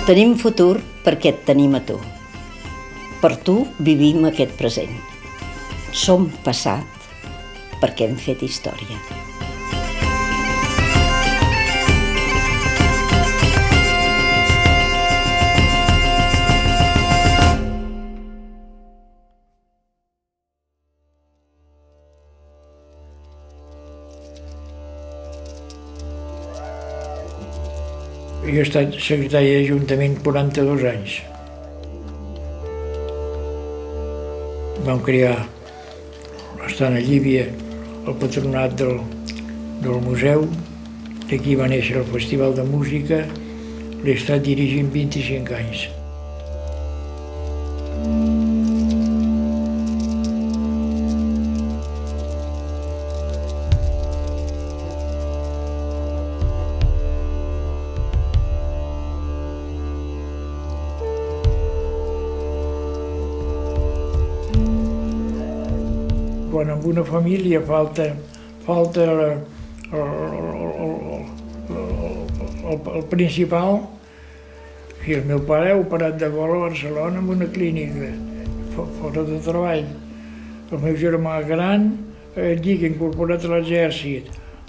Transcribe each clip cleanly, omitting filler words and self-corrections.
Tenim futur perquè et tenim a tu. Per tu vivim aquest present. Som passat perquè hem fet història. Jo he estat secretari d'Ajuntament 42 anys. Vam crear, estant a Llívia, el patronat del museu. D'aquí va néixer el Festival de Música. L'he estat dirigint 25 anys. Quan en una família falta el principal, el meu pare ha operat de gol a Barcelona en una clínica, fora de treball. El meu germà gran, allí que incorporat a l'exèrcit.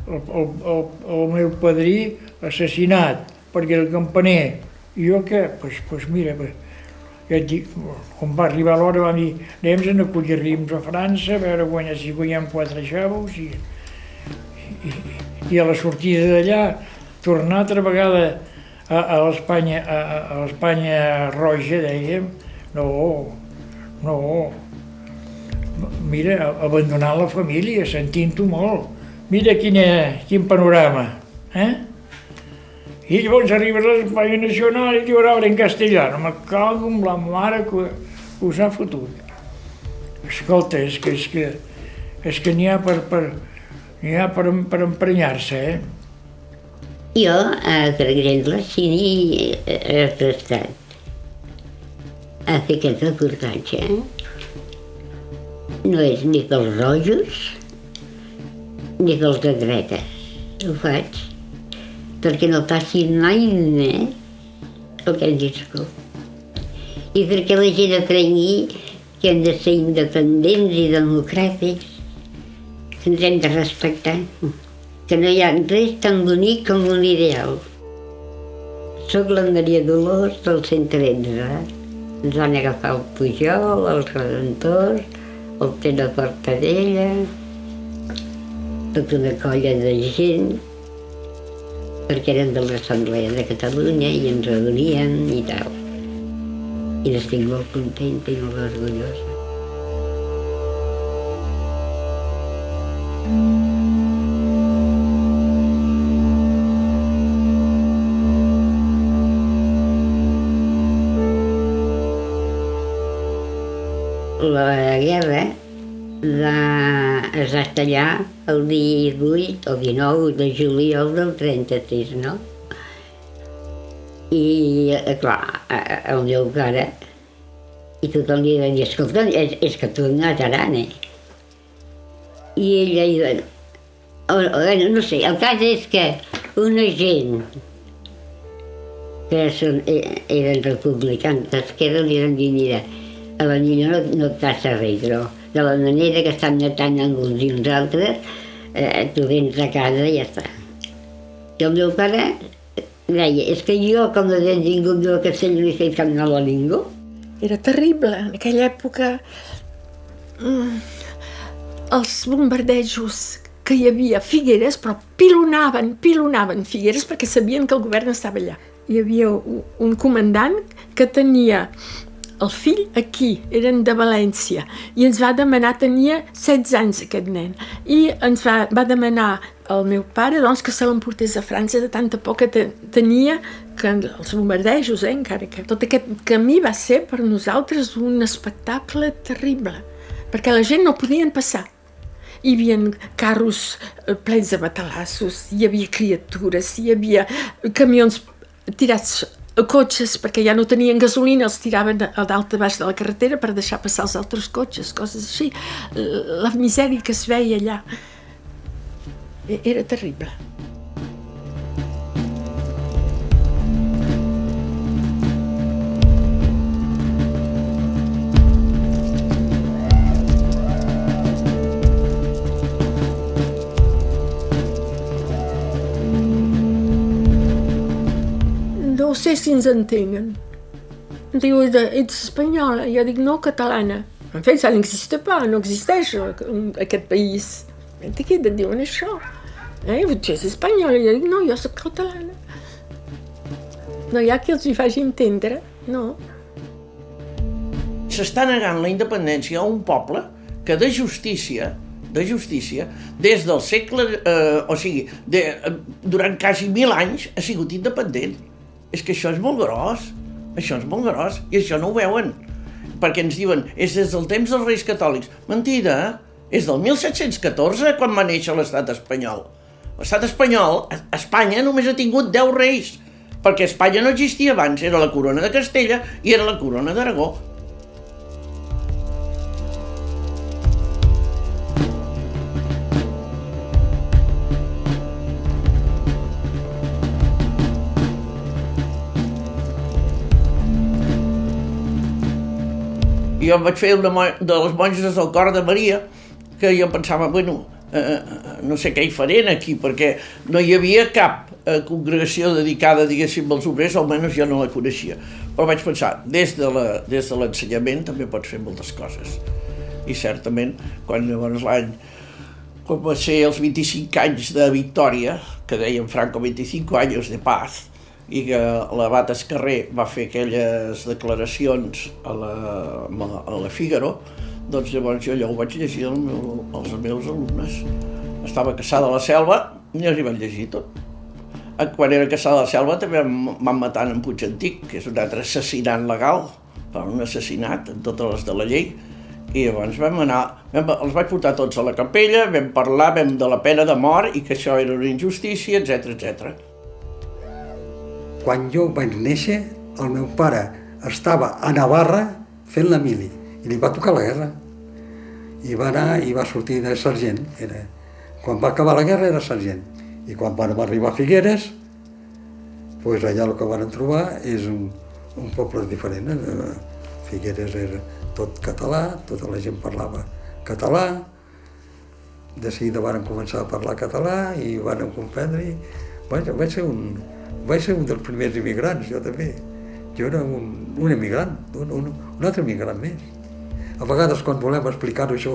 El meu padrí assassinat perquè era campaner. I jo què? Doncs mira, ja et dic, quan va arribar l'hora vam dir anem a acollir-nos a França, a veure si guanyem 4 xavos i a la sortida d'allà tornar altra vegada a l'Espanya roja, dèiem. No, mira, abandonar la família, sentint-ho molt. Mira quin panorama, I llavors arriba l'Espanya Nacional i diu ara en castellano. Me cago en la mare que us ha fotut. Escolta, és que n'hi ha per emprenyar-se, Jo, per exemple, si he prestat a fer aquest reportatge, no és ni pels rojos ni pels de dretes. Ho faig perquè no passi mai més el que hem viscut. I perquè la gent aprengui que hem de ser independents i democràtics, que ens hem de respectar, que no hi ha res tan bonic com un ideal. Soc la Maria Dolors del 113. Ens van agafar el Pujol, el Redentor, el Pere Portadella, tota una colla de gent, perquè eren de l'Assemblea de Catalunya i ens reunien i tal. I n'estic molt contenta i molt orgullosa. La guerra es va estallar el dia 18 o 19 de juliol del 33, no? I, clar, el meu pare, i tothom li va dir, escolta, és que tu no taran, I ella, no sé, el cas és que una gent que eren republicans d'esquerra li van dir, mira, a la millor no et passa res, però de la manera que estan matant uns i uns altres, tu vens a casa i ja està. I el meu pare deia, és que jo, com no he vingut de Castell, no he fet cap mal a ningú. Era terrible, en aquella època, els bombardejos que hi havia a Figueres, però pilonaven Figueres perquè sabien que el govern estava allà. Hi havia un comandant que tenia el fill aquí, eren de València, i ens va demanar, tenia 16 anys aquest nen, i ens va demanar al meu pare doncs, que se l'emportés a França de tanta por que tenia, que els bombardejos, encara que tot aquest camí va ser per nosaltres un espectacle terrible, perquè la gent no podien passar. Hi havia carros plens de batalassos, hi havia criatures, hi havia camions tirats cotxes, perquè ja no tenien gasolina, els tiraven a dalt a baix de la carretera per deixar passar els altres cotxes, coses així. La misèria que es veia allà era terrible. sé si ens entenen. Em diu, ets espanyola? Jo dic, no, catalana. En fet, ça n'existe pas, no existeix aquest país. De què et diuen això? Tu és espanyola? Jo dic, no, jo soc catalana. No hi ha qui els hi faci entendre, no. S'està negant la independència a un poble que de justícia, des del segle, durant quasi 1000 anys ha sigut independent. És que això és molt gros, i això no ho veuen, perquè ens diuen, és des del temps dels reis catòlics. Mentida, és del 1714 quan va néixer l'estat espanyol. L'estat espanyol, Espanya només ha tingut 10 reis, perquè Espanya no existia abans, era la corona de Castella i era la corona d'Aragó. Jo vaig fer una de les monges del Cor de Maria, que jo pensava, bueno, no sé què hi farien aquí, perquè no hi havia cap congregació dedicada, diguéssim, als obrers, almenys jo no la coneixia. Però vaig pensar, des de l'ensenyament també pots fer moltes coses. I certament, quan va ser els 25 anys de victòria, que deien Franco 25 anys de paz, i que l'abat Escarré va fer aquelles declaracions a la Figaro, doncs llavors jo allò ho vaig llegir als meus alumnes. Estava a Cassà de la Selva i els hi vaig llegir tot. Quan era a Cassà de la Selva també van matar en Puig Antic, que és un altre assassinat legal, per un assassinat amb totes les de la llei, i llavors els vaig portar tots a la capella, vam parlar de la pena de mort i que això era una injustícia, etc. Quan jo vaig néixer, el meu pare estava a Navarra fent la mili i li va tocar la guerra. I va anar i va sortir de sergent. Quan va acabar la guerra era sergent. I quan vam arribar a Figueres, doncs allà el que van trobar és un poble diferent. Figueres era tot català, tota la gent parlava català. De seguida van començar a parlar català i van comprendre. Vaig ser un dels primers immigrants, jo també. Jo era un immigrant, un altre immigrant més. A vegades quan volem explicar-ho això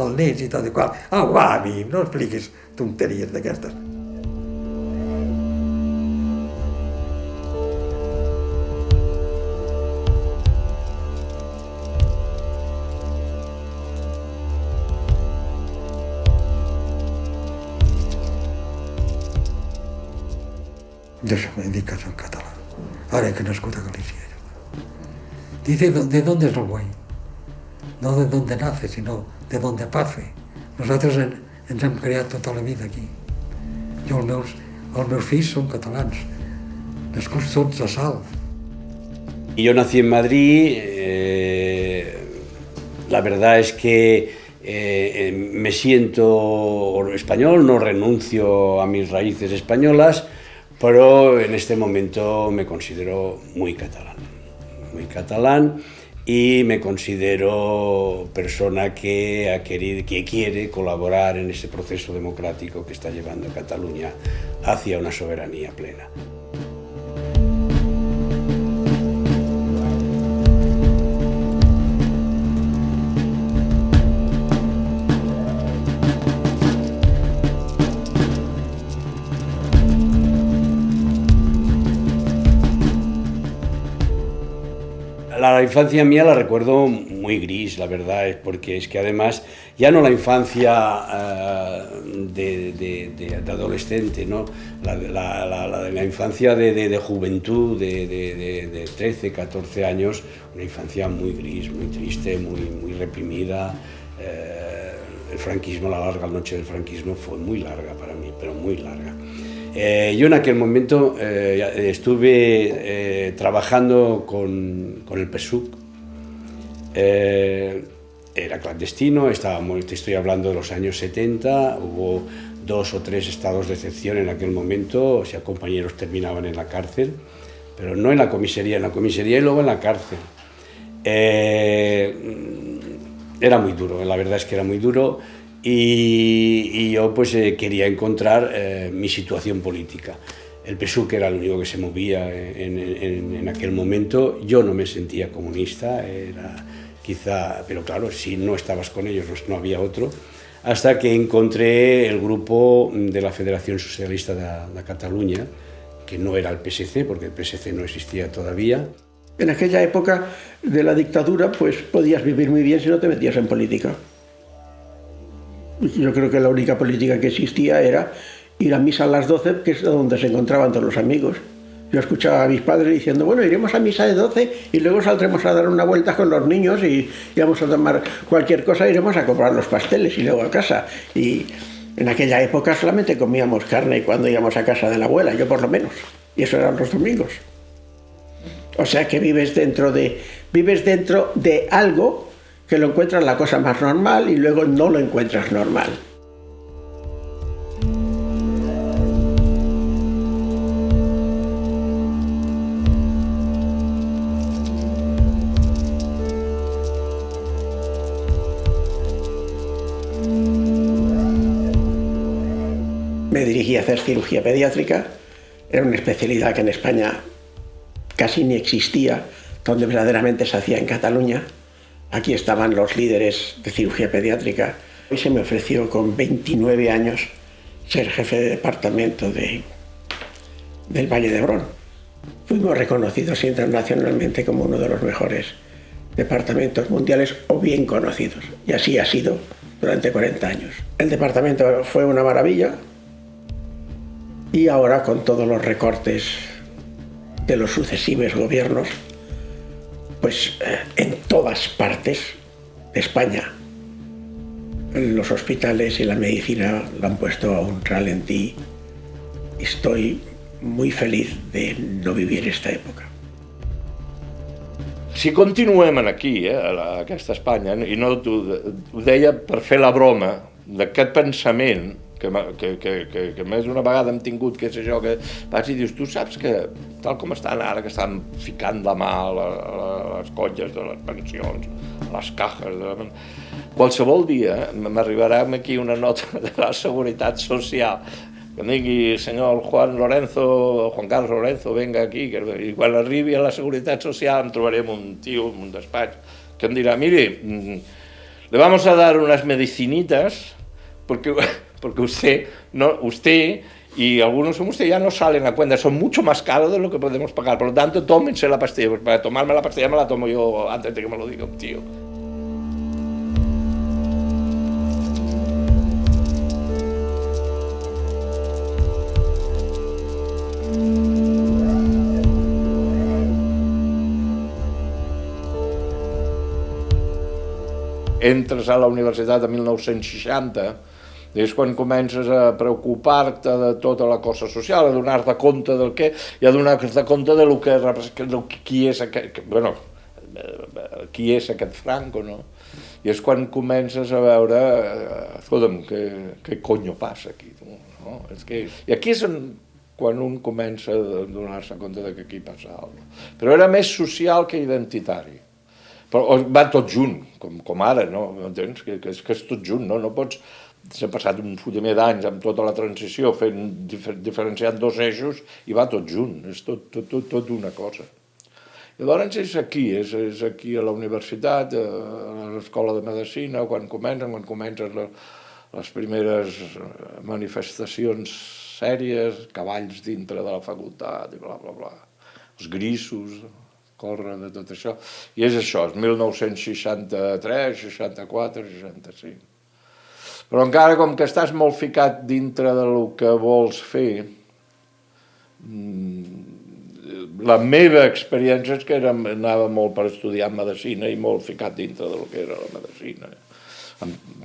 als nens i tal i qual, va, a mi, no expliquis tonteries d'aquestes. Jo sempre dic que soc català, ara que he nascut a Galícia. Dice, ¿de dónde es el buey? No de dónde nace, sino de dónde pase. Nosaltres ens hem creat tota la vida aquí. Els meus fills són catalans, nascuts tots a Salt. Yo nací en Madrid, la verdad es que me siento español, no renuncio a mis raíces españolas, pero en este momento me considero muy catalán y me considero persona que quiere colaborar en ese proceso democrático que está llevando a Cataluña hacia una soberanía plena. La infancia mía la recuerdo muy gris, la verdad, porque es que además, ya no la infancia de adolescente, ¿no? La infancia de juventud, de 13, 14 años, una infancia muy gris, muy triste, muy reprimida. El franquismo, la larga noche del franquismo fue muy larga para mí, pero muy larga. Yo en aquel momento estuve trabajando con el PSUC, era clandestino, te estoy hablando de los años 70, hubo 2 o 3 estados de excepción en aquel momento, o sea, compañeros terminaban en la cárcel, pero no en la comisaría y luego en la cárcel. Era muy duro, la verdad es que era muy duro. Y yo pues quería encontrar mi situación política. el PSUV era el único que se movía en aquel momento. Yo no me sentía comunista, quizá, pero claro, si no estabas con ellos no había otro, hasta que encontré el grupo de la Federación Socialista de Cataluña, que no era el PSC, porque el PSC no existía todavía. En aquella época de la dictadura, pues podías vivir muy bien si no te metías en política. Yo creo que la única política que existía era ir a misa a las 12, que es donde se encontraban todos los amigos. Yo escuchaba a mis padres diciendo, bueno, iremos a misa de 12 y luego saldremos a dar una vuelta con los niños y vamos a tomar cualquier cosa, iremos a comprar los pasteles y luego a casa. Y en aquella época solamente comíamos carne cuando íbamos a casa de la abuela, yo por lo menos. Y eso eran los domingos. O sea que vives dentro de algo que lo encuentras la cosa más normal y luego no lo encuentras normal. Me dirigí a hacer cirugía pediátrica. Era una especialidad que en España casi ni existía, donde verdaderamente se hacía en Cataluña. Aquí estaban los líderes de cirugía pediátrica. Y se me ofreció con 29 años ser jefe de departamento del Valle de Hebrón. Fuimos reconocidos internacionalmente como uno de los mejores departamentos mundiales o bien conocidos. Y así ha sido durante 40 años. El departamento fue una maravilla. Y ahora, con todos los recortes de los sucesivos gobiernos, pues en todas partes de España los hospitales y la medicina lo han puesto a un ralentí. Estoy muy feliz de no vivir esta època. Si continuem aquí, a aquesta Espanya, i no ho deia per fer la broma d'aquest pensament que més d'una vegada hem tingut, que és això que vas i dius, tu saps que tal com estan ara, que estan ficant la mà a les colles de les pensions, a les cajes, qualsevol dia m'arribarà aquí una nota de la Seguretat Social que digui, senyor Juan Carlos Lorenzo, venga aquí, i quan arribi a la Seguretat Social em trobarem un tio en un despatx que em dirà, mire, le vamos a dar unas medicinitas porque usted y algunos como usted ya no salen a cuenta, son mucho más caros de lo que podemos pagar, por lo tanto tómense la pastilla, porque para tomarme la pastilla me la tomo yo antes de que me lo diga un tío. Entres a la universitat en 1960, és quan comences a preocupar-te de tota la cosa social, a donar-te compte del què, i a donar-te compte de qui és aquest Franco, no? I és quan comences a veure, escolta'm, què conyo passa aquí, no? I aquí és quan un comença a donar-se compte que aquí passa alguna cosa. Però era més social que identitari. Però va tot junt, com ara, no? Entens? Que és tot junt, no? No pots... S'ha passat un fotimer d'anys amb tota la transició diferenciant dos eixos i va tot junt, és tot una cosa. I llavors és aquí a la universitat, a l'escola de medicina, quan comencen les primeres manifestacions sèries, cavalls dintre de la facultat i bla, bla, bla, els grisos, córrer de tot això. I és això, és 1963, 64, 65. Però encara com que estàs molt ficat dintre del que vols fer, la meva experiència és que anava molt per estudiar medicina i molt ficat dintre del que era la medicina.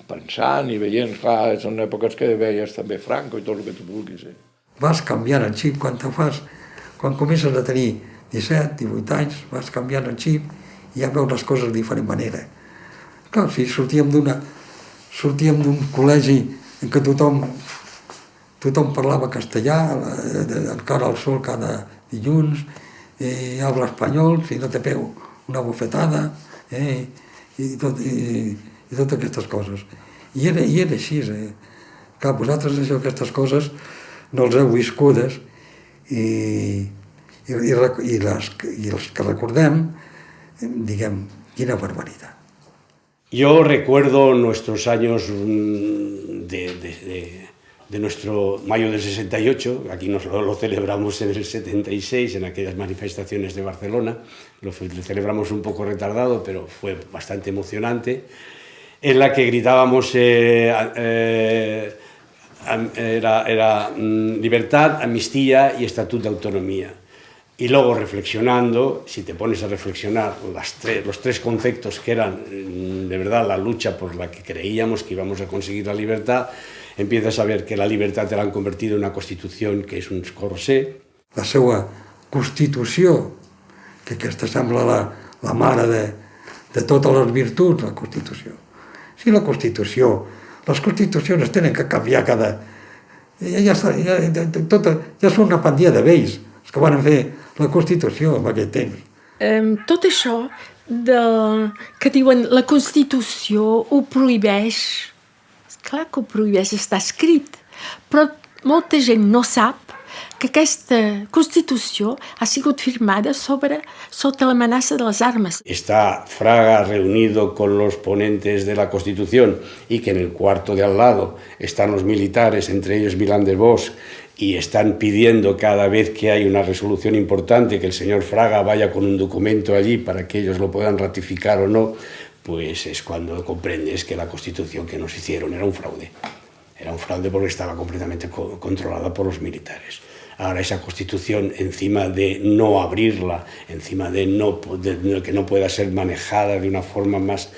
Pensant i veient, clar, són èpoques que veies també Franco i tot el que tu vulguis. Vas canviant el xip quan comences a tenir 17, 18 anys, vas canviant el xip i ja veus les coses de diferent manera. Clar, si sortíem d'un col·legi en què tothom parlava castellà, encara al sol cada dilluns, habla espanyol, si no te pego una bofetada, i totes aquestes coses. I era així. Clar, vosaltres aquestes coses no els heu viscudes i els que recordem, diguem, quina barbaritat. Yo recuerdo nuestros años de nuestro mayo del 68, aquí lo celebramos en el 76, en aquellas manifestaciones de Barcelona, lo celebramos un poco retardado, pero fue bastante emocionante, en la que gritábamos era libertad, amnistía y estatuto de autonomía. Y luego reflexionando, si te pones a reflexionar los tres conceptos que eran de verdad la lucha por la que creíamos que íbamos a conseguir la libertad, empiezas a ver que la libertad te la han convertido en una constitució que és un corsé. La seva Constitució, que aquesta sembla la mare de totes les virtuts, la Constitució. Sí, la Constitució, les Constitucions es tenen que canviar cada... Ja són una pandia de vells, els que van fer la Constitució en aquell temps. Tot això que diuen la Constitució ho prohibeix. Clar que ho prohibeix, està escrit, però molta gent no sap que aquesta Constitució ha sigut firmada sota l'amenaça de les armes. Está Fraga reunido con los ponentes de la Constitución y que en el cuarto de al lado están los militares, entre ellos Milán de Bosch, y están pidiendo cada vez que hay una resolución importante que el señor Fraga vaya con un documento allí para que ellos lo puedan ratificar o no, pues es cuando comprendes que la Constitución que nos hicieron era un fraude. Era un fraude porque estaba completamente controlada por los militares. Ahora esa Constitución, encima de no abrirla, encima de que no pueda ser manejada de una forma más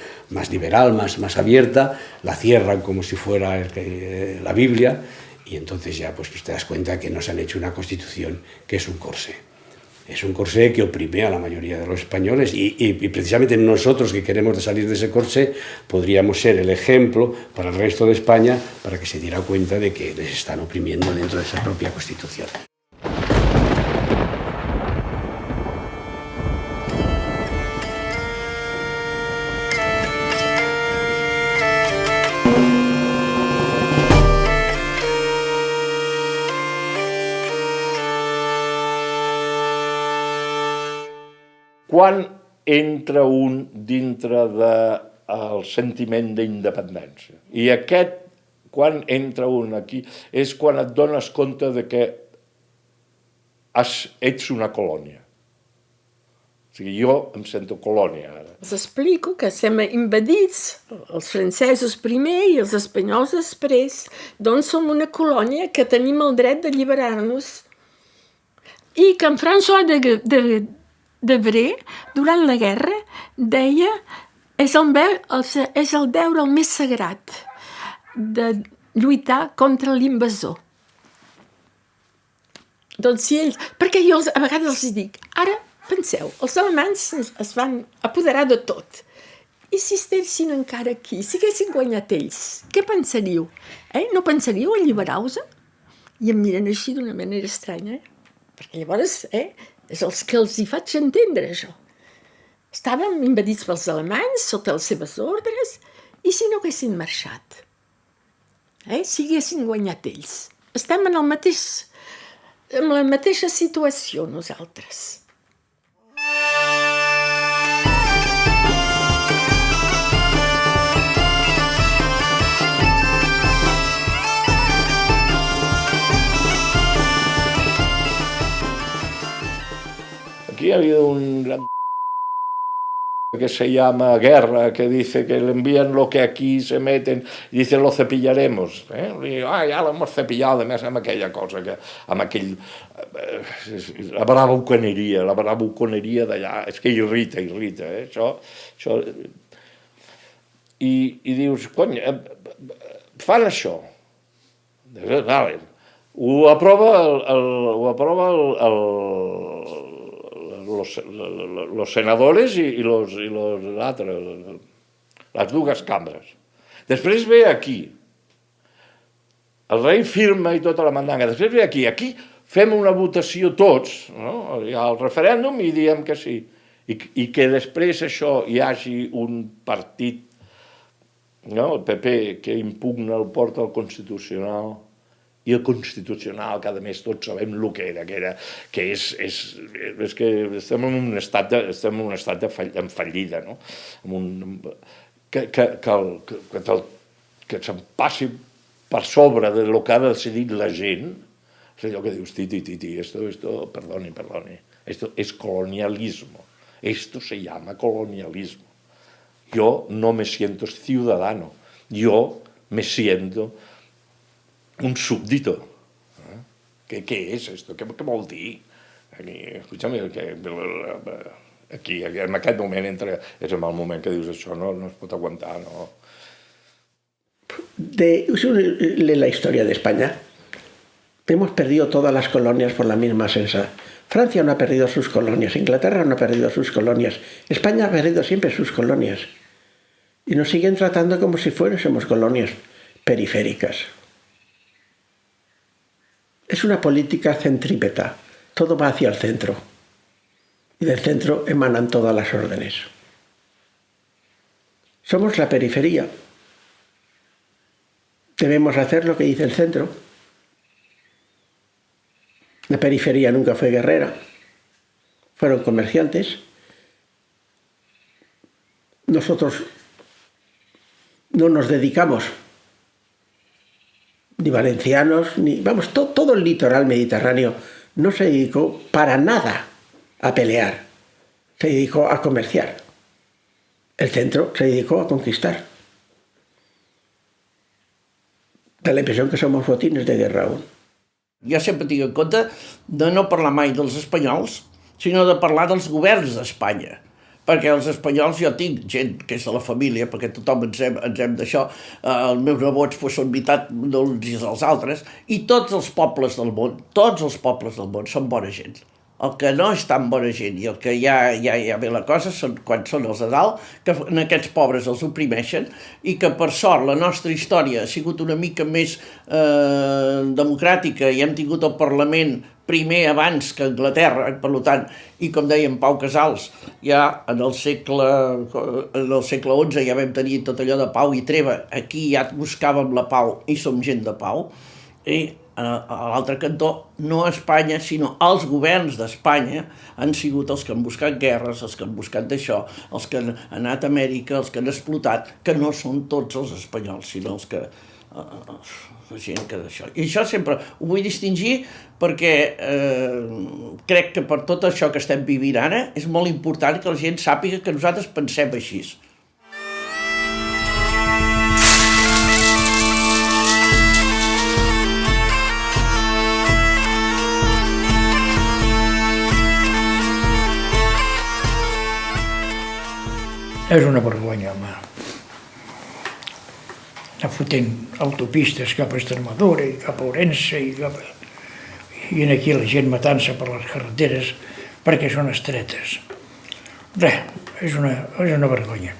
liberal, más abierta, la cierran como si fuera la Biblia, y entonces ya pues te das cuenta que nos han hecho una Constitución que es un corsé. Es un corsé que oprime a la mayoría de los españoles y precisamente nosotros que queremos salir de ese corsé podríamos ser el ejemplo para el resto de España para que se diera cuenta de que les están oprimiendo dentro de esa propia Constitución. Quan entra un dintre del sentiment d'independència? I aquest, quan entra un aquí, és quan et dones compte de que ets una colònia. O sigui, jo em sento colònia ara. Els explico que estem invadits, els francesos primer i els espanyols després, doncs som una colònia que tenim el dret d'alliberar-nos. I que en François Debré, durant la guerra, deia és el deure el més sagrat de lluitar contra l'invasor. Doncs si ells... Perquè jo a vegades els dic, ara penseu, els alemanys es van apoderar de tot. I si estessin encara aquí, si haguessin guanyat ells, què pensaríeu? No pensaríeu alliberar-vos? I em miren així d'una manera estranya, perquè llavors, és els que els hi faig entendre, això. Estàvem invadits pels alemanys, sota les seves ordres, i si no haguessin marxat? Si haguessin guanyat ells? Estem en la mateixa situació, nosaltres. Aquí ha habido un gran que se llama Guerra, que dice que le envían lo que aquí se meten, y dice lo cepillaremos. I ja l'hemos cepillado, més amb aquella cosa, amb aquell... la bravuconeria d'allà, és que irrita, això... I dius, cony, fan això. Vale. Ho aprova los senadores y los altres, les dues cambres. Després ve aquí, el rei firma i tota la mandanga, després ve aquí fem una votació tots, no? Al referèndum i diem que sí, i que després això hi hagi un partit, no? El PP, que impugna el porta al Constitucional i el constitucional, que a més tots sabem el que era, que és que estem en un estat en fallida, no? Que se'n passi per sobre del que ha decidit la gent, és allò que dius, esto, perdoni, esto es colonialismo, esto se llama colonialismo. Yo no me siento ciudadano, yo me siento un súbdito. ¿Qué es esto? ¿Qué vol dir? Aquí, en aquest moment, és en el moment que dius això, no es pot aguantar, no? De la historia de España, hemos perdido todas las colonias por la misma sensa. Francia no ha perdido sus colonias, Inglaterra no ha perdido sus colonias, España ha perdido siempre sus colonias. Y nos siguen tratando como si fuésemos colonias periféricas. Es una política centrípeta, todo va hacia el centro. Y del centro emanan todas las órdenes. Somos la periferia. Debemos hacer lo que dice el centro. La periferia nunca fue guerrera. Fueron comerciantes. Nosotros no nos dedicamos, ni valencianos, ni... Vamos, todo el litoral mediterráneo no se dedicó para nada a pelear. Se dedicó a comerciar. El centro se dedicó a conquistar. Da la impressió que som botines de guerra aún. Jo sempre tinc en compte de no parlar mai dels espanyols, sinó de parlar dels governs d'Espanya. Perquè els espanyols, jo tinc gent que és de la família, perquè tothom ens hem d'això, els meus nebots són meitat d'uns i dels altres, i tots els pobles del món són bona gent. El que no és tan bona gent i el que ja ve la cosa quan són els de dalt, que en aquests pobres els oprimeixen i que per sort la nostra història ha sigut una mica més democràtica i hem tingut el Parlament primer abans que Anglaterra, per tant, i com deia en Pau Casals, ja en el segle XI ja vam tenir tot allò de pau i treva, aquí ja buscàvem la pau i som gent de pau, i a l'altre cantó, no Espanya, sinó els governs d'Espanya han sigut els que han buscat guerres, els que han buscat d'això, els que han anat a Amèrica, els que han explotat, que no són tots els espanyols, sinó els que... la gent que d'això. I això sempre ho vull distingir perquè crec que per tot això que estem vivint ara és molt important que la gent sàpiga que nosaltres pensem així. És una vergonya, home. Anar fotent autopistes cap a Extremadura i cap a Ourense i aquí la gent matant-se per les carreteres perquè són estretes. Res, és una vergonya.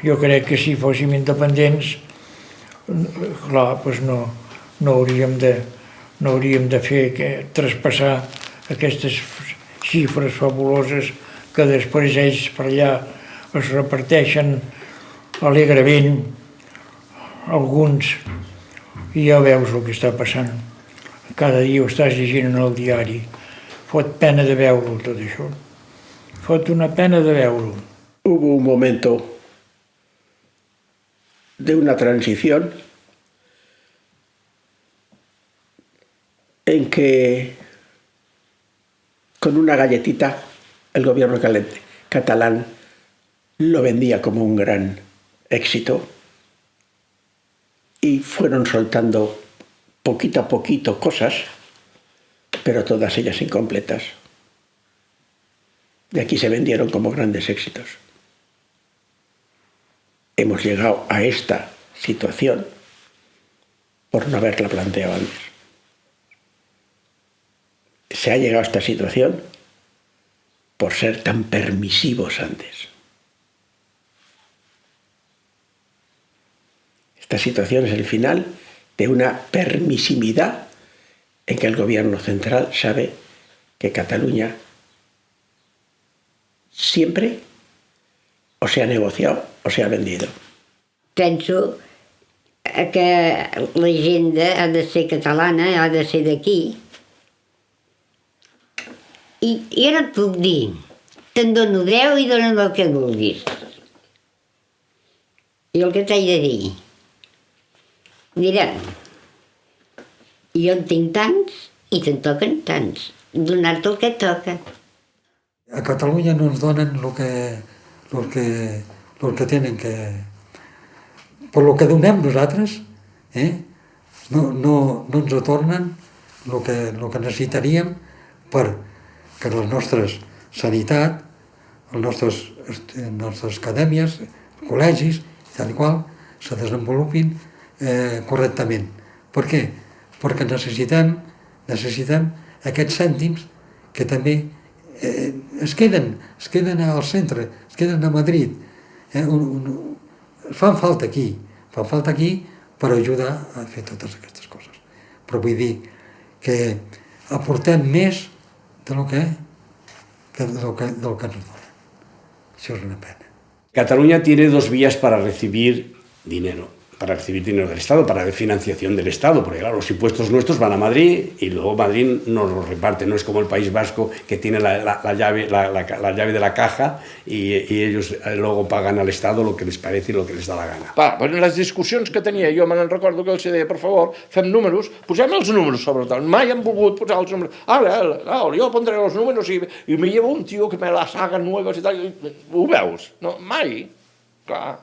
Jo crec que si fóssim independents, clar, doncs no hauríem de fer traspassar aquestes xifres fabuloses que després ells per allà es reparteixen alegrement alguns, i ja veus el que està passant. Cada dia ho estàs llegint en el diari. Fot pena de veure-ho, tot això. Fot una pena de veure-ho. Hubo un momento de una transición en que con una galletita el gobierno catalán lo vendía como un gran éxito y fueron soltando poquito a poquito cosas, pero todas ellas incompletas. Y aquí se vendieron como grandes éxitos. Hemos llegado a esta situación por no haberla planteado antes. Se ha llegado a esta situación por ser tan permisivos antes. Esta situación es el final de una permisividad en que el gobierno central sabe que Cataluña siempre o se ha negociado o se ha vendido. Penso que l'agenda ha de ser catalana, ha de ser d'aquí. I ara et puc dir, te'n dono 10 i dona'm el que vulguis. I el que t'haig de dir? Mira, jo en tinc tants i te'n toquen tants. Donar-te el que et toca. A Catalunya no ens donen el que tenen que... Per el que donem nosaltres, no ens retornen el que necessitaríem per que les nostres sanitat, les nostres acadèmies, col·legis, tal i qual, se desenvolupin correctament. Per què? Perquè necessitem aquests cèntims que també es queden al centre, es queden a Madrid. Fan falta aquí per ajudar a fer totes aquestes coses. Però vull dir que aportem més del que nos donen. Això és una pena. Cataluña tiene 2 vías para recibir dinero del Estado, para la financiación del Estado, porque claro, los impuestos nuestros van a Madrid y luego Madrid nos los reparte, no es como el País Vasco que tiene la llave de la caja y ellos luego pagan al Estado lo que les parece y lo que les da la gana. En les discussions que tenia, jo me'n recordo que els deia, per favor, fem números, posem els números sobretot, mai han volgut posar els números, ara jo pondré els números i me llevo un tio que me la saga nuevas i tal, ho veus? No, mai, clar.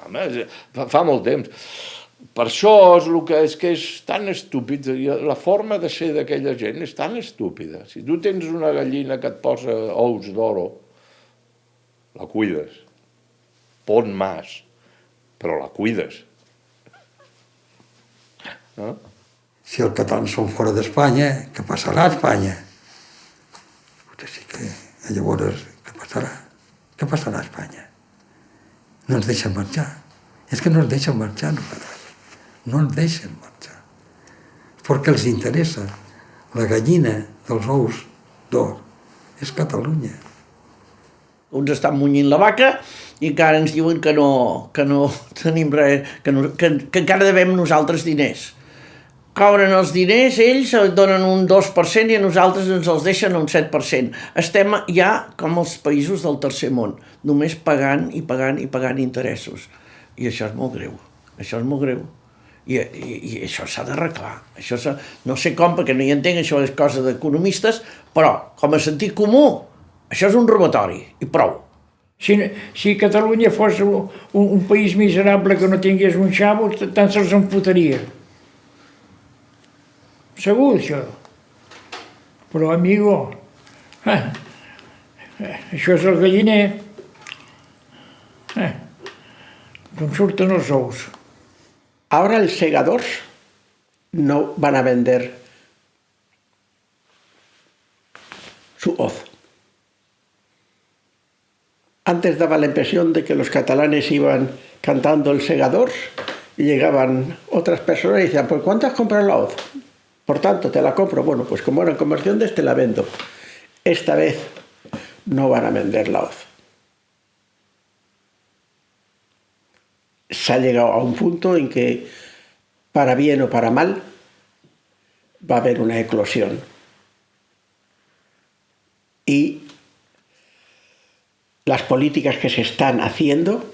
Fa molt temps. Per això és que és tan estúpid, la forma de ser d'aquella gent és tan estúpida. Si tu tens una gallina que et posa ous d'oro, la cuides, pon mas, però la cuides. No? Si els catalans són fora d'Espanya, què passarà a Espanya? Sí que llavors, què passarà? Què passarà a Espanya? No ens deixen marxar. És que no ens deixen marxar nosaltres. No ens deixen marxar. Perquè els interessa la gallina dels ous d'or. És Catalunya. Uns estan munyint la vaca i encara ens diuen que no tenim res, que encara devem nosaltres diners. Cobren els diners, ells donen un 2% i a nosaltres ens els deixen un 7%. Estem ja com els països del tercer món, només pagant i pagant i pagant interessos. I això és molt greu, això és molt greu. I això s'ha d'arreglar. No sé com, perquè no hi entenc, això és cosa d'economistes, però com a sentit comú, això és un robatori, i prou. Si Catalunya fos un país miserable que no tingués un xavo, tant se'ls en fotria. Segur, això. Però, amigo, això és el galliner. D'on surten els ous. Ahora los segadores no van a vender su hoz. Antes daba la impresión de que los catalanes iban cantando el segador y llegaban otras personas y decían, ¿por cuánto has comprado la hoz? Por tanto, te la compro. Bueno, pues como eran comerciantes, te la vendo. Esta vez no van a vender la hoz. Se ha llegado a un punto en que, para bien o para mal, va a haber una eclosión. Y las políticas que se están haciendo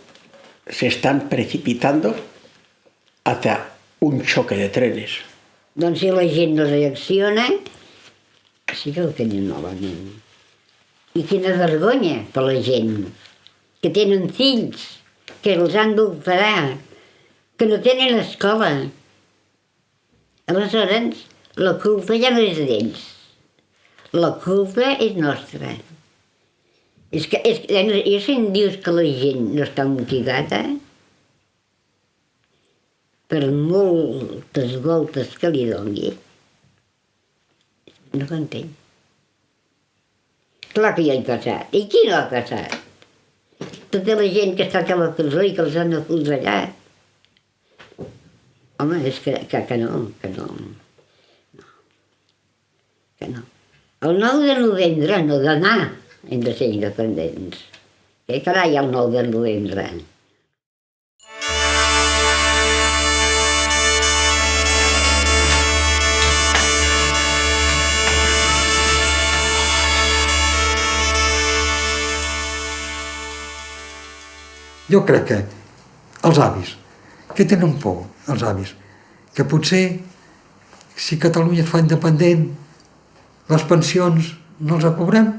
se están precipitando hacia un choque de trenes. Doncs si la gent no reacciona, sí que ho tenim novament. I quina vergonya per la gent, que tenen fills, que els han d'operar, que no tenen escola. Aleshores, la culpa ja no és d'ells. La culpa és nostra. És que si em dius que la gent no està motivada, per moltes voltes que li doni, no ho entenc. Clar que ja he passat. I qui no ha passat? Tota la gent que està a la presó i que els han afusellat. Home, és que no. Que no. El 9 de novembre, no demà, hem de ser independents. Què carai el 9 de novembre? Jo crec que els avis, que tenen por, els avis, que potser si Catalunya es fa independent, les pensions no les cobrem?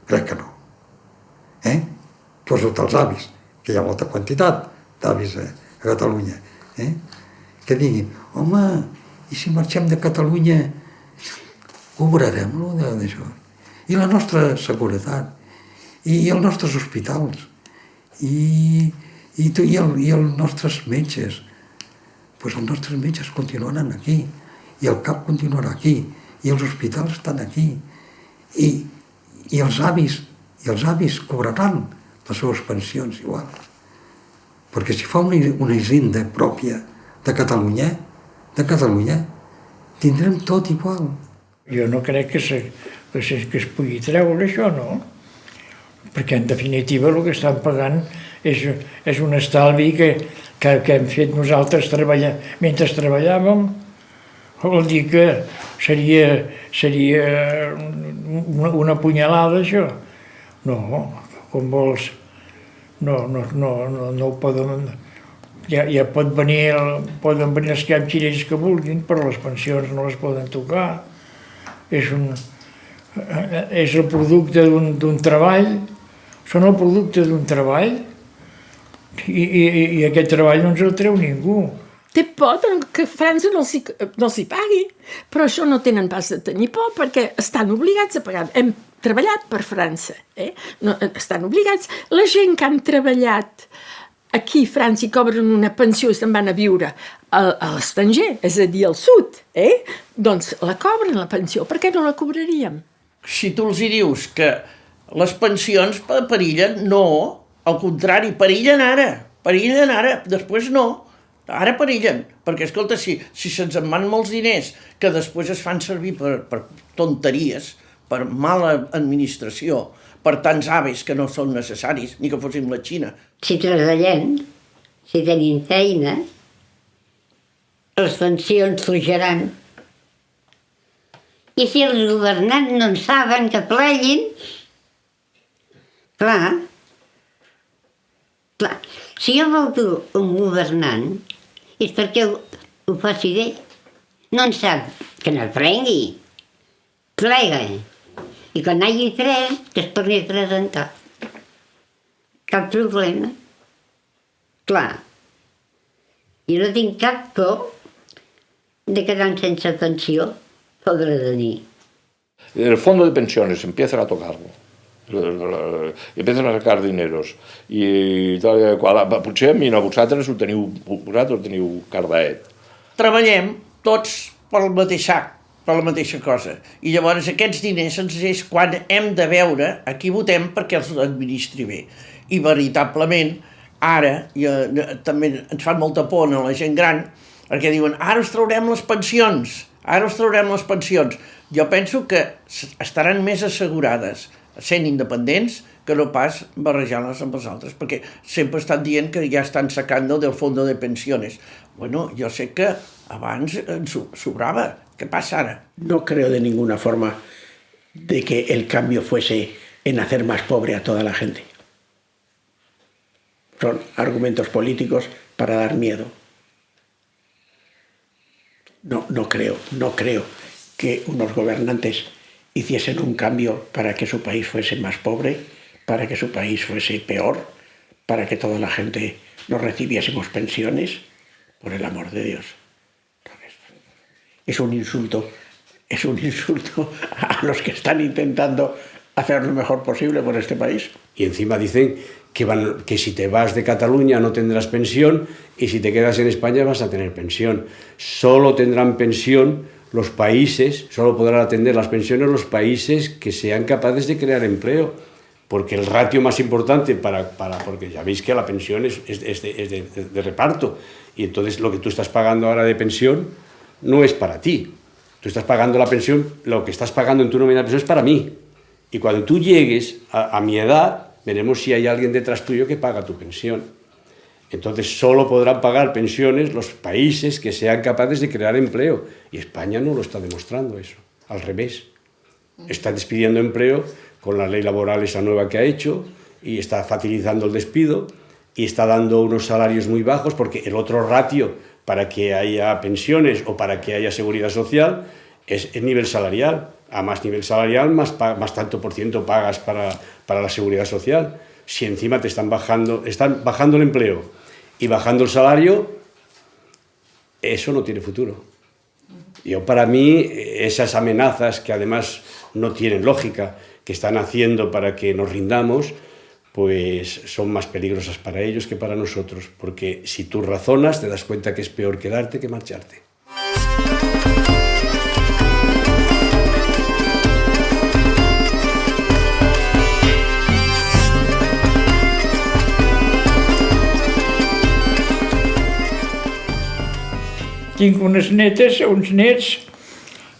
Crec que no. Posa't els avis, que hi ha molta quantitat d'avis a Catalunya, que diguin, home, i si marxem de Catalunya cobrarem-lo d'això? I la nostra seguretat, i els nostres hospitals, i els nostres metges. Doncs els nostres metges continuaran aquí, i el CAP continuarà aquí, i els hospitals estan aquí, i els avis cobraran les seves pensions igual. Perquè si fa una hisenda pròpia de Catalunya, tindrem tot igual. Jo no crec que es pugui treure això, no? Perquè en definitiva el que estan pagant és un estalvi que hem fet nosaltres mentre treballàvem. Vol dir que seria una punyalada, això. No, com vols, no ho poden... Ja poden venir els capxirells que vulguin, però les pensions no les poden tocar. És el producte d'un treball, són el producte d'un treball, i aquest treball no ens el treu ningú. Té por que França no els hi pagui, però això no tenen pas de tenir por, perquè estan obligats a pagar. Hem treballat per França, estan obligats. La gent que han treballat aquí a França i cobren una pensió i se'n van a viure a l'estranger, és a dir, al sud, doncs la cobren, la pensió. Per què no la cobraríem? Si tu els hi dius que les pensions perillen, no, al contrari, perillen ara, després no. Ara perillen, perquè, escolta, si se'ns en van molts diners que després es fan servir per tonteries, per mala administració, per tants avis que no són necessaris, ni que fóssim la Xina. Si treballem, si tenim feina, les pensions pujaran. I si els governants no en saben que pleguin, clar, si jo voto un governant és perquè ho faci bé. No en sap, que no prengui, plega. I quan hi hagi 3, que es torni a presentar. Cap problema. Clar. Jo no tinc cap por de quedar sense pensió, podré tenir. El fondo de pensiones empiezan a tocarlo. Empiezan a sacar dineros. I potser a mi no, vosaltres teniu cardaet. Treballem tots pel mateix sac, per la mateixa cosa. I llavors aquests diners és quan hem de veure a qui votem perquè els administri bé. I veritablement, ara també ens fan molta por a la gent gran, perquè diuen, ara us traurem les pensions, Jo penso que estaran més assegurades sent independents que no pas barrejar-les amb els altres, perquè sempre estan dient que ja estan sacant del fondo de pensiones. Bueno, jo sé que abans ens sobrava. ¿Qué pasa ahora? No creo de ninguna forma de que el cambio fuese en hacer más pobre a toda la gente. Son argumentos políticos para dar miedo. No creo que unos gobernantes hiciesen un cambio para que su país fuese más pobre, para que su país fuese peor, para que toda la gente no recibiésemos pensiones, por el amor de Dios. Es un insulto a los que están intentando hacer lo mejor posible por este país. Y encima dicen que si te vas de Cataluña no tendrás pensión y si te quedas en España vas a tener pensión. Solo tendrán pensión los países, solo podrán atender las pensiones los países que sean capaces de crear empleo, porque el ratio más importante porque ya veis que la pensión es de reparto, y entonces lo que tú estás pagando ahora de pensión no es para ti. Tú estás pagando la pensión, lo que estás pagando en tu nómina de pensión es para mí. Y cuando tú llegues a mi edad, veremos si hay alguien detrás tuyo que paga tu pensión. Entonces solo podrán pagar pensiones los países que sean capaces de crear empleo. Y España no lo está demostrando eso, al revés. Está despidiendo empleo con la ley laboral esa nueva que ha hecho y está facilitando el despido y está dando unos salarios muy bajos porque el otro ratio para que haya pensiones o para que haya seguridad social es el nivel salarial. A más nivel salarial, más tanto por ciento pagas para la seguridad social. Si encima están bajando el empleo y bajando el salario, eso no tiene futuro. Para mí, esas amenazas que además no tienen lógica, que están haciendo para que nos rindamos, pues son más peligrosas para ellos que para nosotros, porque si tú razonas te das cuenta que es peor quedarte que marcharte. Tinc unes netes, uns nets,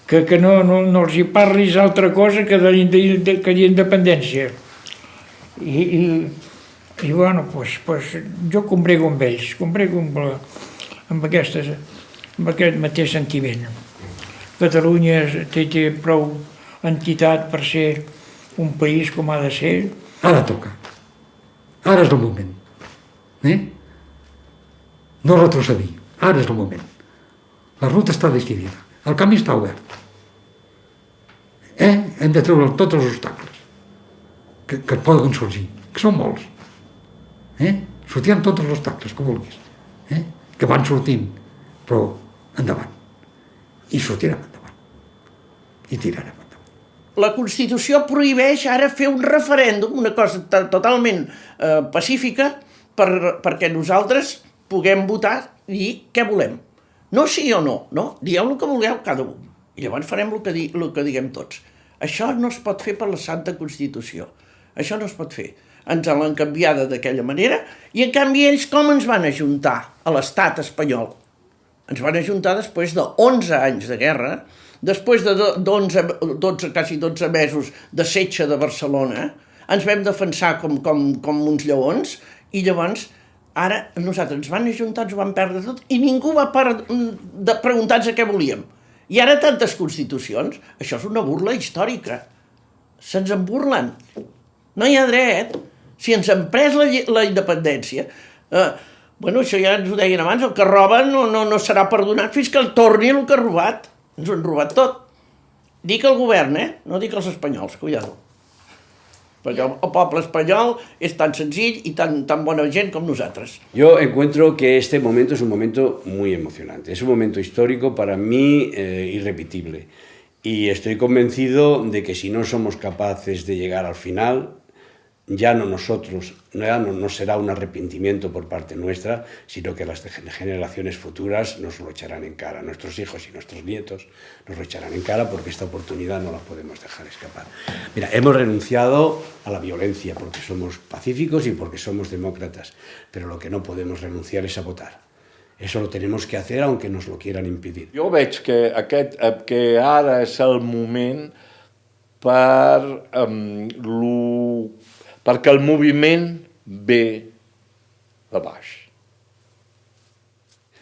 que no els hi parlis altra cosa que d'independència. I bueno, pues, jo combrego amb ells, combrego amb aquest mateix sentiment. Catalunya té prou entitat per ser un país com ha de ser. Ara toca. Ara és el moment. No retrocedir. Ara és el moment. La ruta està decidida. El camí està obert. Hem de treure tots els obstacles que poden sorgir, que són molts. Sortiran tots els obstacles que vulguis, que van sortint, però endavant. I sortirem endavant. I tirarem endavant. La Constitució prohibeix ara fer un referèndum, una cosa totalment pacífica, perquè nosaltres puguem votar i dir què volem. No sí o no, no, dieu el que vulgueu cada un. I llavors farem el que diguem tots. Això no es pot fer per la Santa Constitució. Això no es pot fer. Ens l'han canviada d'aquella manera i en canvi ells com ens van ajuntar a l'estat espanyol? Ens van ajuntar després de 11 anys de guerra, després de 12, quasi 12 mesos de setge de Barcelona, ens vam defensar com uns lleons i llavors ara nosaltres ens van ajuntar, ens ho van perdre tot i ningú va preguntar-nos què volíem. I ara tantes constitucions, això és una burla històrica. Se'ns en burlen. No hi ha dret. Si ens han pres la independència, això ja ens ho deien abans, el que roben no serà perdonat fins que el torni el que ha robat. Ens ho han robat tot. Dic el govern, no dic els espanyols, cuidado. Porque el poble espanyol es tan sencillo y tan buena gente como nosotros. Yo encuentro que este momento es un momento muy emocionante, es un momento histórico para mí irrepetible. Y estoy convencido de que si no somos capaces de llegar al final, ya no nosotros, no será un arrepentimiento por parte nuestra, sino que las generaciones futuras nos lo echarán en cara. Nuestros hijos y nuestros nietos nos lo echarán en cara porque esta oportunidad no la podemos dejar escapar. Mira, hemos renunciado a la violencia porque somos pacíficos y porque somos demócratas, pero lo que no podemos renunciar es a votar. Eso lo tenemos que hacer aunque nos lo quieran impedir. Jo veig que ara és el moment perquè el moviment ve de baix.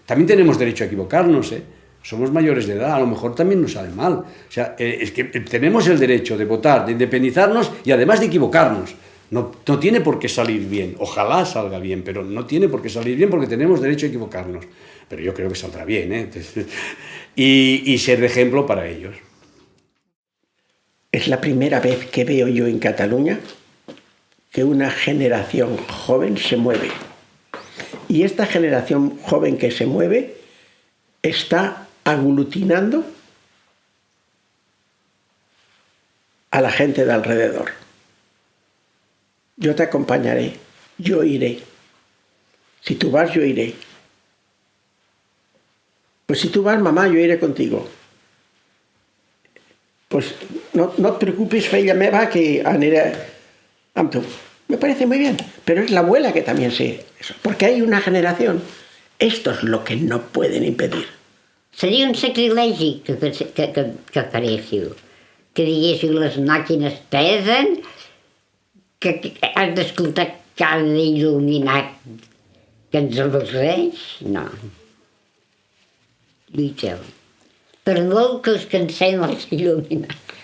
También tenemos derecho a equivocarnos, Somos mayores de edad, a lo mejor también nos sale mal. O sea, es que tenemos el derecho de votar, de independizarnos y además de equivocarnos. No tiene por qué salir bien, ojalá salga bien, pero no tiene por qué salir bien porque tenemos derecho a equivocarnos. Pero yo creo que saldrá bien, y ser de ejemplo para ellos. Es la primera vez que veo yo en Cataluña que una generación joven se mueve. Y esta generación joven que se mueve está aglutinando a la gente de alrededor. Yo te acompañaré, yo iré. Si tú vas, yo iré. Pues si tú vas, mamá, yo iré contigo. Pues no te preocupes, filla meva, que aniré amb tu. Me parece muy bien, pero es la abuela que también sé eso, porque hay una generación. Esto es lo que no pueden impedir. Seria un sacrilegi que faréssiu, que diguéssiu les màquines pesen, que has d'escoltar cada il·luminat que ens avorreix? No. Lluiteu. Per molt que us cansem els il·luminats.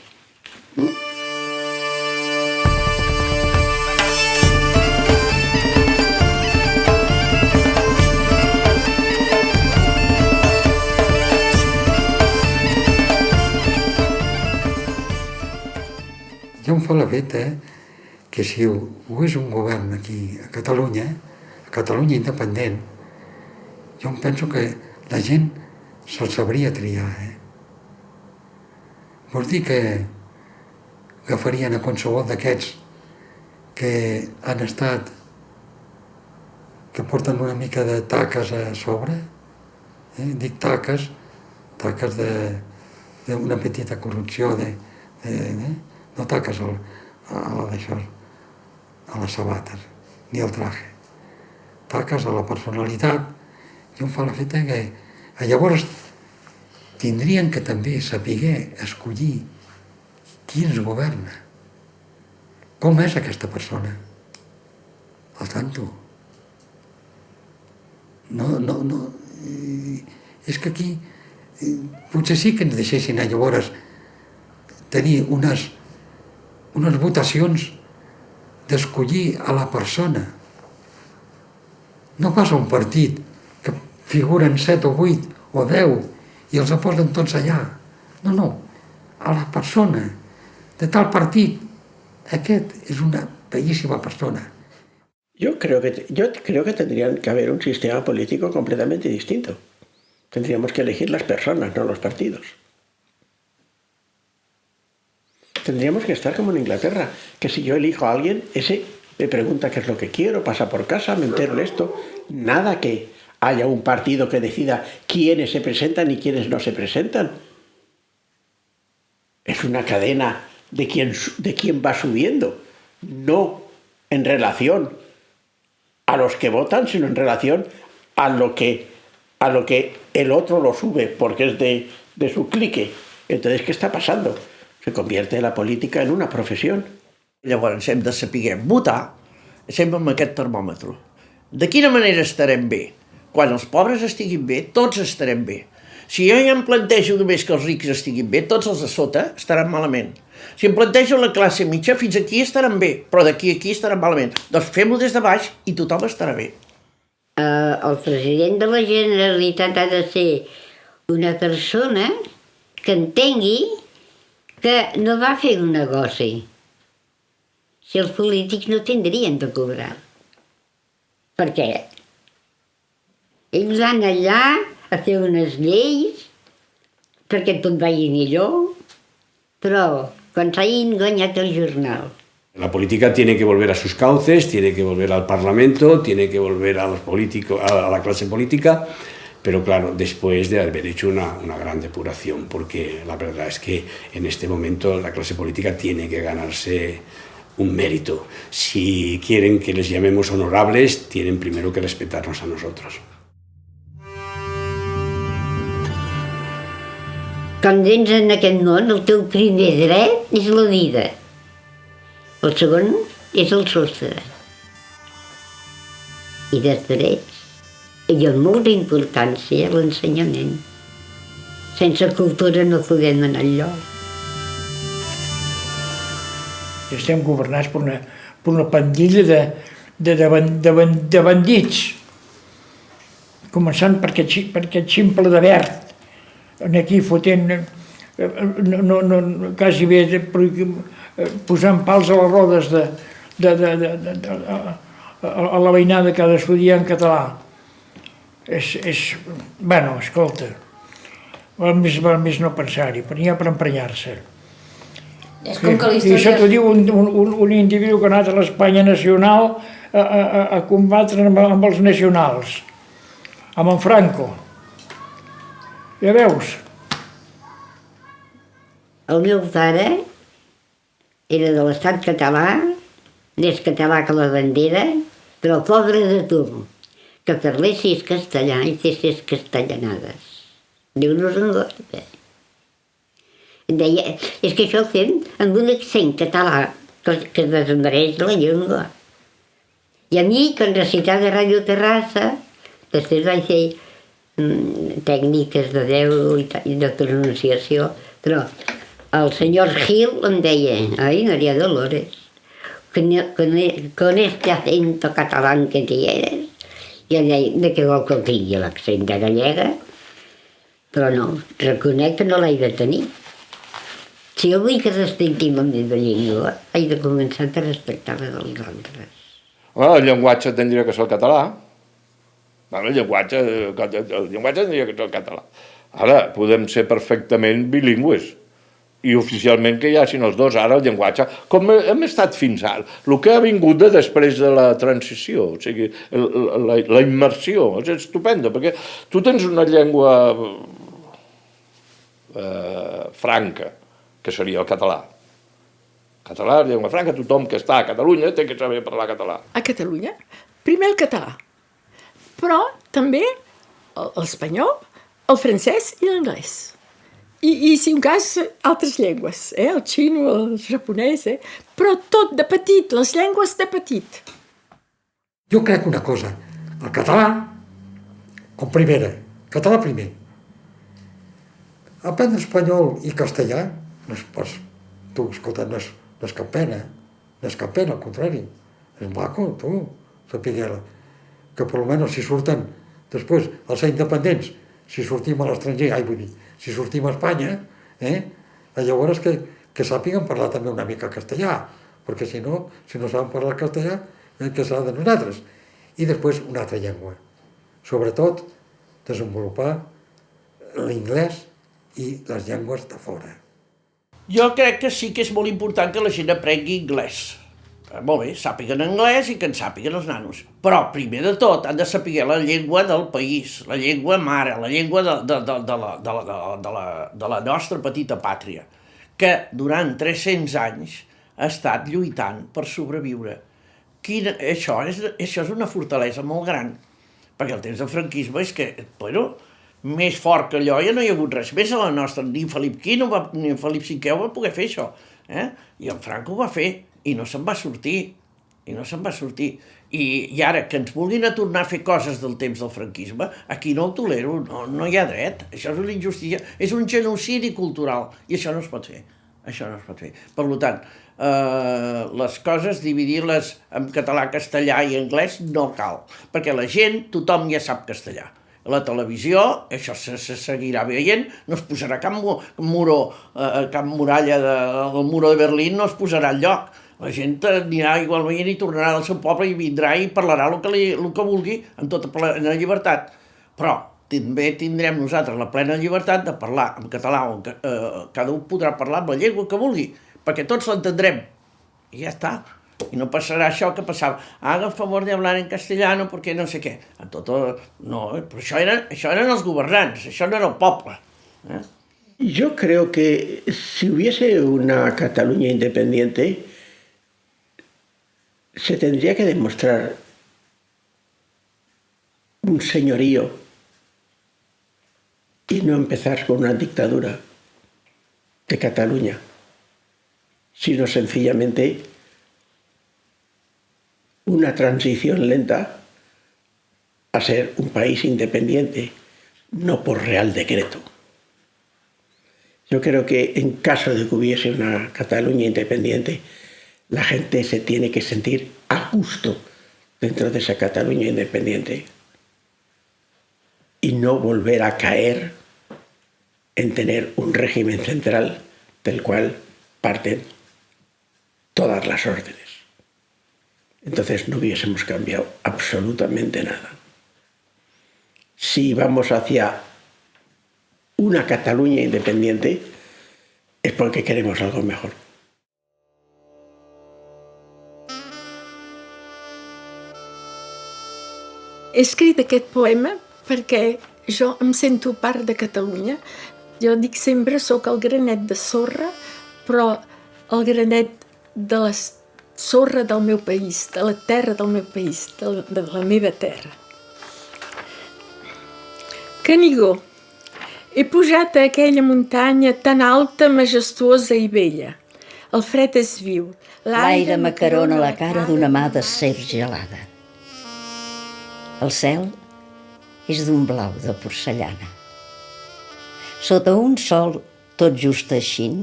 fa l'efecte que si hi hagués un govern aquí a Catalunya independent, jo em penso que la gent se'l sabria triar. Vols dir que agafarien a qualsevol d'aquests que han estat, que porten una mica de taques a sobre, dic taques d'una petita corrupció, no taques a les sabates, ni al traje, taques a la personalitat, i em fa l'efecte que llavors tindrien que també saber escollir qui ens governa, com és aquesta persona, al tanto. No, és que aquí potser sí que ens deixessin llavors tenir unes votacions d'escollir a la persona, no pas a un partit que figuren 7 o 8 o 10 i els posen tots allà. No, a la persona de tal partit. Aquest és una bellísima persona. Yo creo que tendrían que haber un sistema político completamente distinto. Tendríamos que elegir las personas, no los partidos. Tendríamos que estar como en Inglaterra, que si yo elijo a alguien, ese me pregunta qué es lo que quiero, pasa por casa, me entero en esto. Nada que haya un partido que decida quiénes se presentan y quiénes no se presentan. Es una cadena de quién va subiendo, no en relación a los que votan, sino en relación a lo que el otro lo sube porque es de su clique. Entonces, ¿qué está pasando? Se convierte la política en una profesión. Llavors hem de saber votar sempre amb aquest termòmetre. De quina manera estarem bé? Quan els pobres estiguin bé, tots estarem bé. Si jo ja em plantejo només que els rics estiguin bé, tots els de sota estaran malament. Si em plantejo la classe mitja, fins aquí estaran bé, però d'aquí a aquí estaran malament. Doncs fem-ho des de baix i tothom estarà bé. El president de la Generalitat ha de ser una persona que entengui que no va fer un negoci. Si els polítics no tindrien de cobrar. Perquè ells van allà a fer unes lleis perquè tot vagi millor, però quan s'hagin guanyat el jornal. La política tiene que volver a sus cauces, tiene que volver al Parlamento, tiene que volver a los políticos, a la clase política, pero claro, después de haber hecho una gran depuración, porque la verdad es que en este momento la clase política tiene que ganarse un mérito. Si quieren que les llamemos honorables, tienen primero que respetarnos a nosotros. Quan vens en aquest món, el teu primer dret és la vida. El segon és el sostre. I després hi ha molta importància l'ensenyament. Sense cultura no podem anar enlloc. Estem governats per una pandilla de bandits. Començant per aquest ximple de verd, aquí fotent, quasi bé posant pals a les rodes a la veïnada que ha d'estudiar en català. Bueno, escolta, val més no pensar-hi, però n'hi ha per emprenyar-se. I això t'ho diu un individu que ha anat a l'Espanya nacional a combatre amb els nacionals, amb en Franco. Ja veus? El meu pare era de l'estat català, més català que la bandera, però pobre de tu, que parlessis castellà i fessis castellanades. Déu-nos en guarda. Deia, és que això ho fem amb un accent català que desmereix la llengua. I a mi, quan recitava a Ràdio Terrassa, després vaig fer tècniques de veu i de pronunciació, però el senyor Gil em deia, ai, María Dolores, con este acento catalán que tienes, i ell deia, de què vol que el tingui l'accent de gallega? Però no, reconec que no l'he de tenir. Si jo vull que respecti la meva llengua, he de començar a respectar la dels altres. Home, el llenguatge tindria que ser el català. El llenguatge tindria que ser el català. Ara, podem ser perfectament bilingües. I oficialment que hi hagin els dos. Ara el llenguatge, com hem estat fins ara, el que ha vingut de després de la transició, o sigui, la immersió, és estupenda, perquè tu tens una llengua franca, que seria el català. Català, llengua franca, tothom que està a Catalunya té que saber parlar català. A Catalunya, primer el català, però també l'espanyol, el francès i l'anglès. I si un cas, altres llengües, el xino, el japonès, però tot de petit, les llengües de petit. Jo crec una cosa, el català, com primera, català primer. Aprendre espanyol i castellà, no és pas, tu, escolta, no és cap pena, al contrari, és maco, tu, sapiguer que per almenys si surten després, al ser independents, si sortim a l'estranger, si sortim a Espanya, llavors que sàpiguen parlar també una mica castellà, perquè si no saben parlar castellà, que s'ha de nosaltres. I després una altra llengua. Sobretot, desenvolupar l'inglès i les llengües de fora. Jo crec que sí que és molt important que la gent aprengui anglès. Molt bé, sàpiguen anglès i que en sàpiguen els nanos. Però, primer de tot, han de saber la llengua del país, la llengua mare, la llengua de la nostra petita pàtria, que durant 300 anys ha estat lluitant per sobreviure. Això és una fortalesa molt gran, perquè el temps del franquisme és que, bueno, més fort que allò ja no hi ha hagut res més a la nostra, ni Felip V ni Felip V va poder fer això, i en Franco ho va fer, i no se'n va sortir, I ara que ens vulguin a tornar a fer coses del temps del franquisme, aquí no ho tolero, no hi ha dret, això és una injustícia, és un genocidi cultural, i això no es pot fer, Per tant, les coses, dividir-les en català, castellà i anglès no cal, perquè la gent, tothom ja sap castellà. La televisió, això se seguirà veient, no es posarà cap muralla del muro de Berlín, no es posarà enlloc. La gent anirà igual veient i tornarà al seu poble i vindrà i parlarà el que vulgui, amb tota plena llibertat. Però també tindrem nosaltres la plena llibertat de parlar en català, o cada un podrà parlar amb la llengua que vulgui, perquè tots l'entendrem. I ja està. I no passarà això que passava. Haga favor de hablar en castellano perquè no sé què. No, però això eren els governants, això no era el poble. Yo creo que si hubiese una Cataluña independiente, se tendría que demostrar un señorío y no empezar con una dictadura de Cataluña, sino sencillamente una transición lenta a ser un país independiente, no por real decreto. Yo creo que en caso de que hubiese una Cataluña independiente, la gente se tiene que sentir a gusto dentro de esa Cataluña independiente y no volver a caer en tener un régimen central del cual parten todas las órdenes. Entonces no hubiésemos cambiado absolutamente nada. Si vamos hacia una Cataluña independiente, es porque queremos algo mejor. He escrit aquest poema perquè jo em sento part de Catalunya. Jo dic sempre, sóc el granet de sorra, però el granet de la sorra del meu país, de la terra del meu país, de la meva terra. Canigó. He pujat a aquella muntanya tan alta, majestuosa i bella. El fred és viu. L'aire m'acarona la cara d'una mà d'acer gelada. El cel és d'un blau de porcellana. Sota un sol tot just eixint,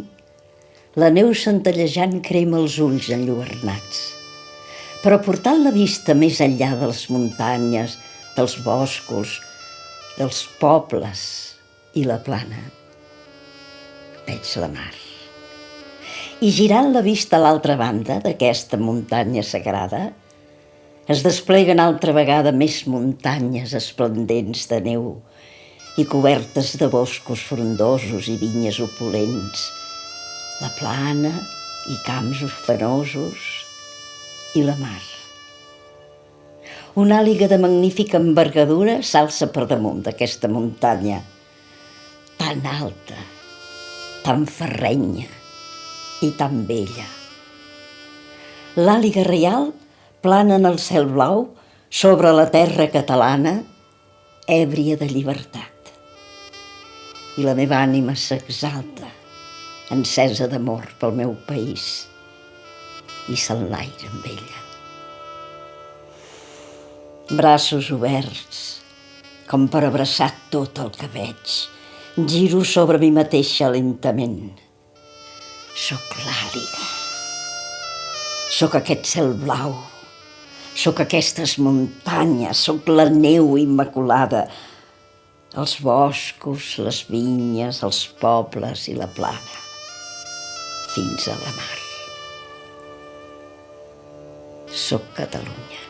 la neu centellejant crema els ulls enlluernats. Però portant la vista més enllà de les muntanyes, dels boscos, dels pobles i la plana, veig la mar. I girant la vista a l'altra banda d'aquesta muntanya sagrada, es despleguen altra vegada més muntanyes esplendents de neu i cobertes de boscos frondosos i vinyes opulents, la plana i camps ufanosos i la mar. Una àliga de magnífica envergadura s'alça per damunt d'aquesta muntanya, tan alta, tan ferrenya i tan bella. L'àliga reial plana en el cel blau sobre la terra catalana, èbria de llibertat. I la meva ànima s'exalta, encesa d'amor pel meu país, i s'enlaira amb ella. Braços oberts, com per abraçar tot el que veig, giro sobre mi mateixa lentament. Soc l'àliga. Soc aquest cel blau. Soc aquestes muntanyes. Soc la neu immaculada. Els boscos, les vinyes, els pobles i la plana. Fins a la mar. Soc Catalunya.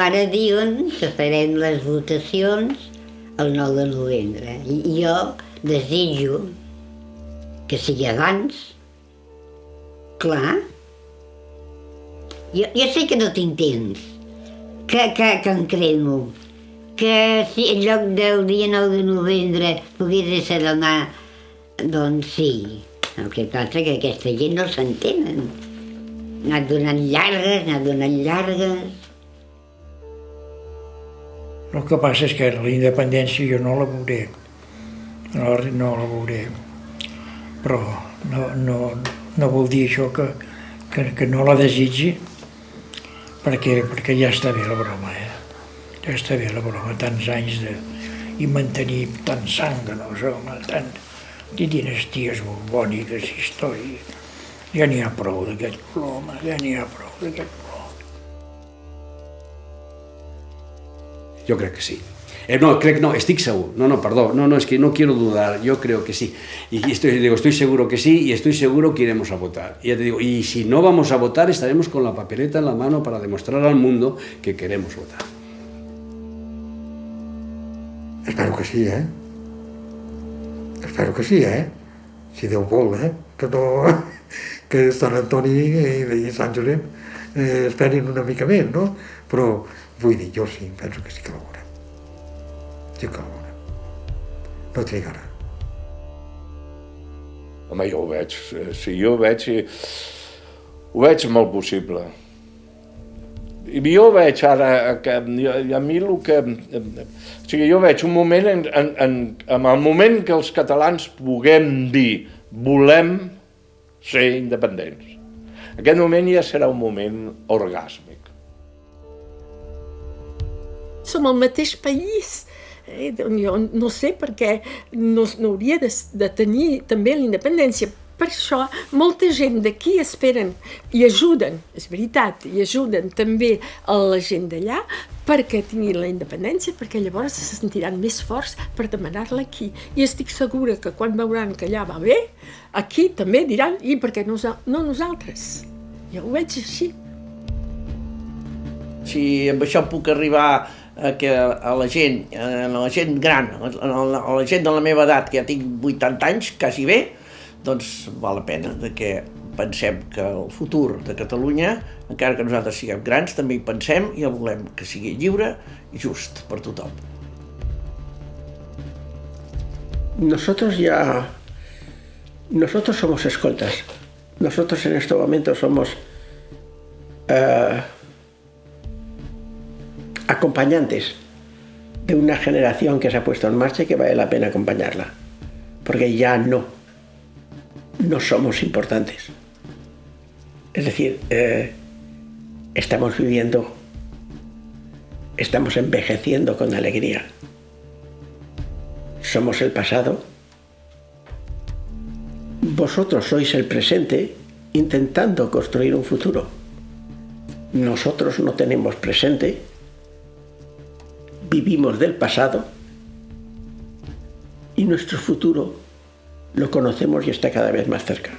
Ara diuen que farem les votacions el 9 de novembre. I jo desitjo que sigui abans. Clar. Jo sé que no tinc temps, que em cremo, que si en lloc del dia 9 de novembre pogués ser demà, doncs sí. El que passa que aquesta gent no s'entenen. N'ha donat llargues. El que passa és que la independència jo no la veuré, no la veuré, però no vol dir això que no la desitgi, perquè ja està bé la broma, ja està bé la broma, tants anys i mantenir tant zànganos, home, tant dinasties borbòniques, històries, ja n'hi ha prou d'aquest color, home, ja n'hi ha prou d'aquest color. Yo creo que sí. Estoy seguro. No, es que no quiero dudar, yo creo que sí. Y estoy seguro que sí y estoy seguro que iremos a votar. Y ya te digo, y si no vamos a votar, estaremos con la papeleta en la mano para demostrar al mundo que queremos votar. Espero que sí, Espero que sí, Si Déu vol, que Sant Antoni i Sant Josep esperin una mica més, no? Però vull dir, jo sí, penso que sí que la veurem. Sí que la veurem. No trigarà. Home, jo ho veig. Sí, jo ho veig molt possible. I jo veig ara que a mi el que... O sigui, jo veig un moment, en el moment que els catalans puguem dir volem ser independents. Aquest moment ja serà un moment orgàsmic. Som el mateix país. Jo no sé per què no hauria de tenir també la independència. Per això molta gent d'aquí esperen i ajuden, és veritat, i ajuden també a la gent d'allà perquè tinguin la independència, perquè llavors se sentiran més forts per demanar-la aquí. I estic segura que quan veuran que allà va bé, aquí també diran, i per què no nosaltres? Jo ho veig així. Si amb això puc arribar a la gent gran, a la gent de la meva edat, que ja tinc 80 anys, quasi bé, doncs val la pena que pensem que el futur de Catalunya, encara que nosaltres siguem grans, també hi pensem i el volem que sigui lliure i just per tothom. Nosotros somos escoltas. Nosotros en este momento somos acompañantes de una generación que se ha puesto en marcha y que vale la pena acompañarla, porque ya no somos importantes. Es decir, estamos viviendo estamos envejeciendo con alegría. Somos el pasado. Vosotros sois el presente intentando construir un futuro. Nosotros no tenemos presente, vivimos del pasado y nuestro futuro lo conocemos y está cada vez más cerca.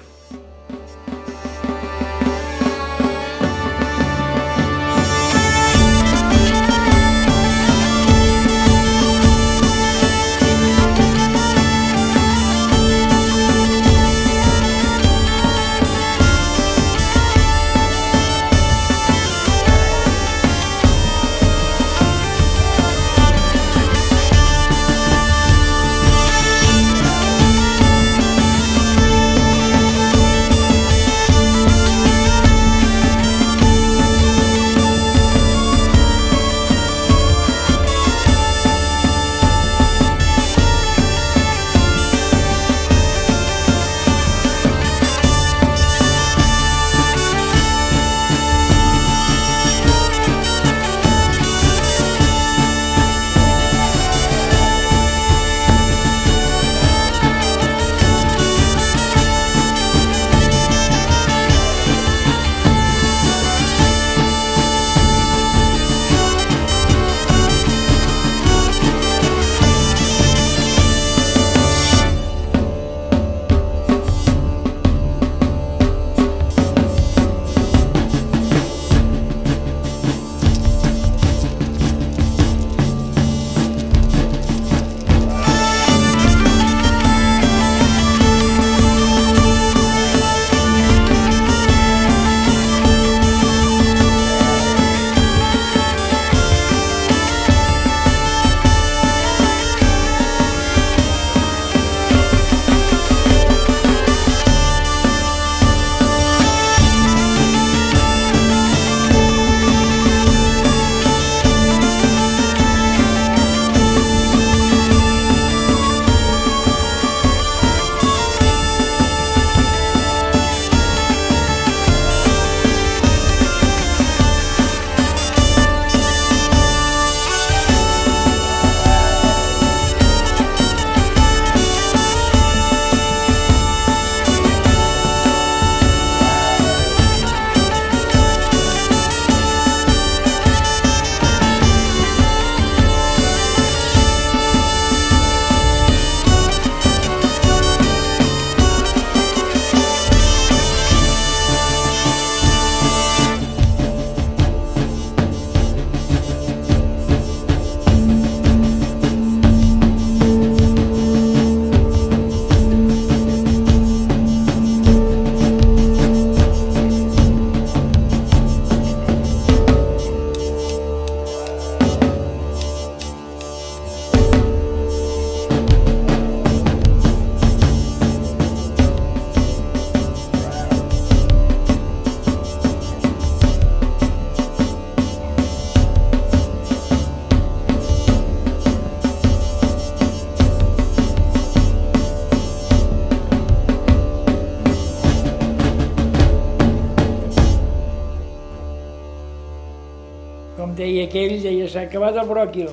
Com deia aquell, deia, s'ha acabat el bròquil.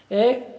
Eh?